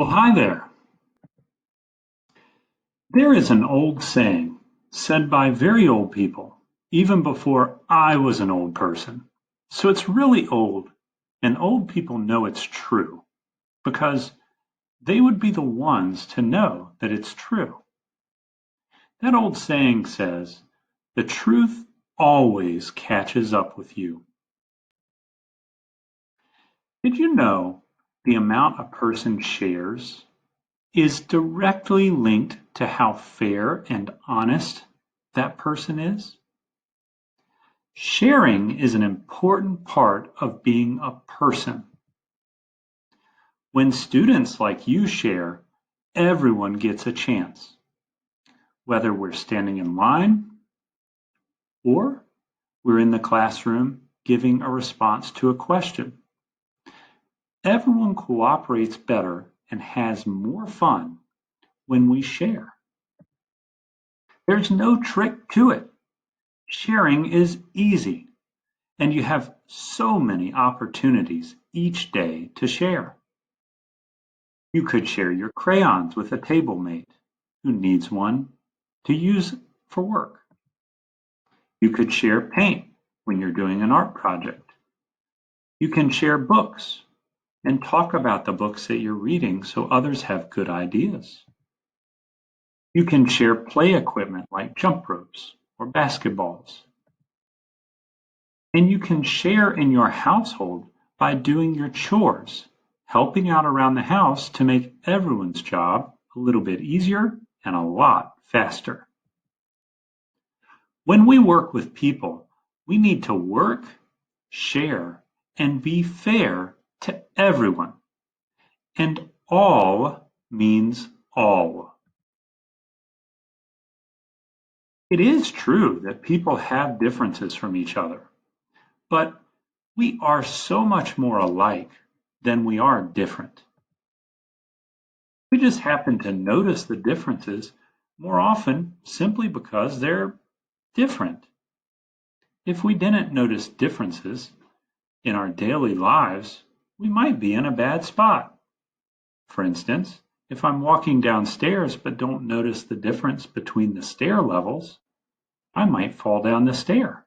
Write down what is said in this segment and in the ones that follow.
Well, hi there. There is an old saying said by very old people, even before I was an old person. So it's really old, and old people know it's true because they would be the ones to know that it's true. That old saying says, the truth always catches up with you. Did you know the amount a person shares is directly linked to how fair and honest that person is? Sharing is an important part of being a person. When students like you share, everyone gets a chance, whether we're standing in line or we're in the classroom giving a response to a question. Everyone cooperates better and has more fun when we share. There's no trick to it. Sharing is easy, and you have so many opportunities each day to share. You could share your crayons with a table mate who needs one to use for work. You could share paint when you're doing an art project. You can share books and talk about the books that you're reading so others have good ideas. You can share play equipment like jump ropes or basketballs. And you can share in your household by doing your chores, helping out around the house to make everyone's job a little bit easier and a lot faster. When we work with people, we need to work, share, and be fair to everyone. And all means all. It is true that people have differences from each other, but we are so much more alike than we are different. We just happen to notice the differences more often simply because they're different. If we didn't notice differences in our daily lives, we might be in a bad spot. For instance, if I'm walking downstairs but don't notice the difference between the stair levels, I might fall down the stair.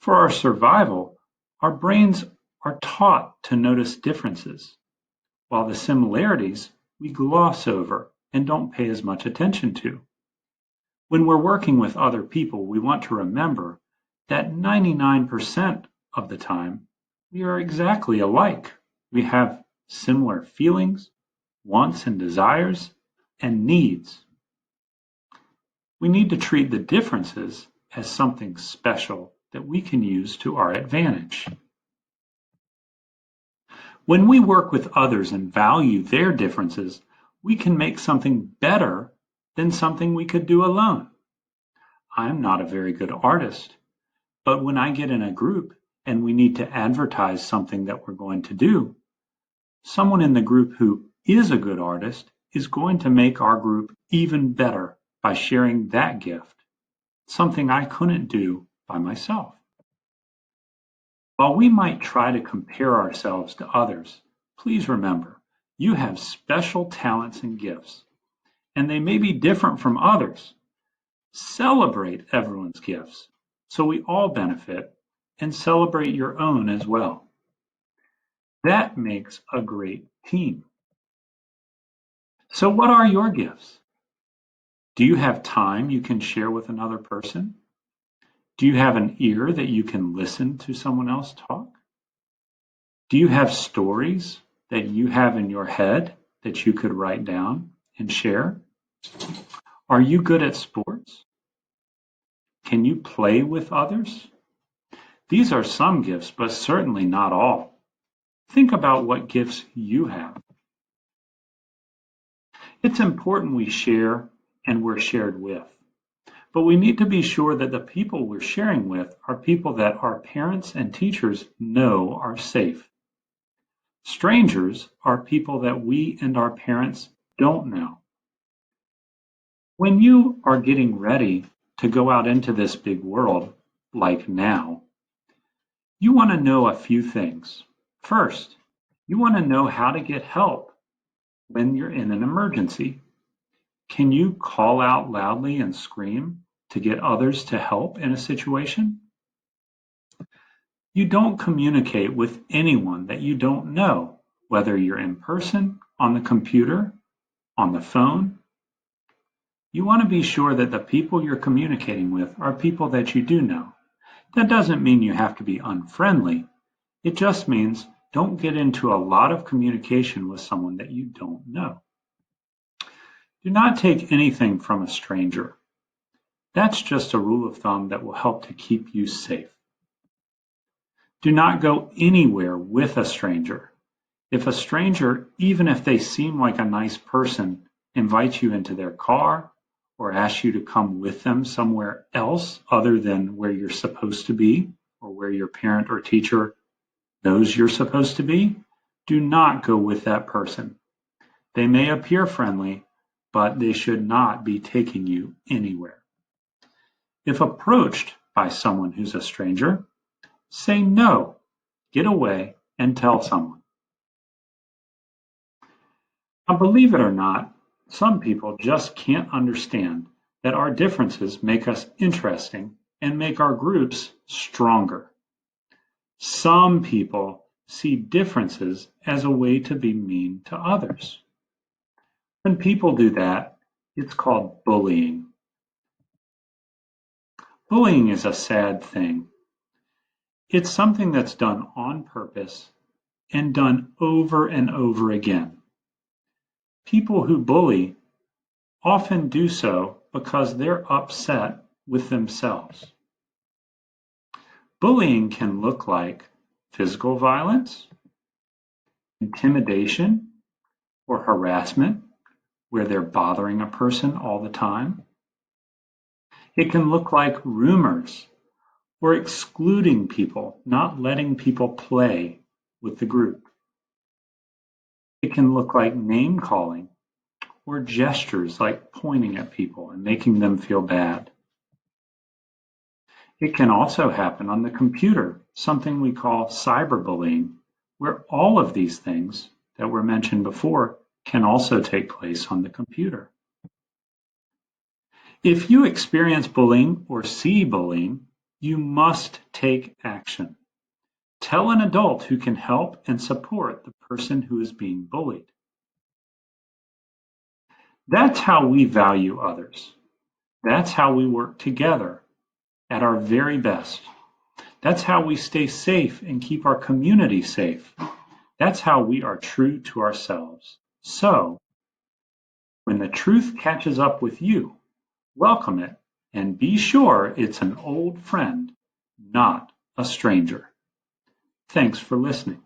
For our survival, our brains are taught to notice differences, while the similarities we gloss over and don't pay as much attention to. When we're working with other people, we want to remember that 99% of the time, we are exactly alike. We have similar feelings, wants and desires, and needs. We need to treat the differences as something special that we can use to our advantage. When we work with others and value their differences, we can make something better than something we could do alone. I'm not a very good artist, but when I get in a group and we need to advertise something that we're going to do, someone in the group who is a good artist is going to make our group even better by sharing that gift, something I couldn't do by myself. While we might try to compare ourselves to others, please remember, you have special talents and gifts, and they may be different from others. Celebrate everyone's gifts so we all benefit, and celebrate your own as well. That makes a great team. So, what are your gifts? Do you have time you can share with another person? Do you have an ear that you can listen to someone else talk? Do you have stories that you have in your head that you could write down and share? Are you good at sports? Can you play with others? These are some gifts, but certainly not all. Think about what gifts you have. It's important we share and we're shared with, but we need to be sure that the people we're sharing with are people that our parents and teachers know are safe. Strangers are people that we and our parents don't know. When you are getting ready to go out into this big world, like now, you want to know a few things. First, you want to know how to get help when you're in an emergency? Can you call out loudly and scream to get others to help in a situation? You don't communicate with anyone that you don't know, whether you're in person, on the computer, on the phone. You want to be sure that the people you're communicating with are people that you do know. That doesn't mean you have to be unfriendly. It just means don't get into a lot of communication with someone that you don't know. Do not take anything from a stranger. That's just a rule of thumb that will help to keep you safe. Do not go anywhere with a stranger. If a stranger, even if they seem like a nice person, invites you into their car or asks you to come with them somewhere else other than where you're supposed to be or where your parent or teacher knows you're supposed to be, do not go with that person. They may appear friendly, but they should not be taking you anywhere. If approached by someone who's a stranger, say no, get away, and tell someone. Now, believe it or not, some people just can't understand that our differences make us interesting and make our groups stronger. Some people see differences as a way to be mean to others. When people do that, it's called bullying. Bullying is a sad thing. It's something that's done on purpose and done over and over again. People who bully often do so because they're upset with themselves. Bullying can look like physical violence, intimidation, or harassment, where they're bothering a person all the time. It can look like rumors or excluding people, not letting people play with the group. It can look like name calling or gestures like pointing at people and making them feel bad. It can also happen on the computer, something we call cyberbullying, where all of these things that were mentioned before can also take place on the computer. If you experience bullying or see bullying, you must take action. Tell an adult who can help and support the person who is being bullied. That's how we value others. That's how we work together at our very best. That's how we stay safe and keep our community safe. That's how we are true to ourselves. So, when the truth catches up with you, welcome it and be sure it's an old friend, not a stranger. Thanks for listening.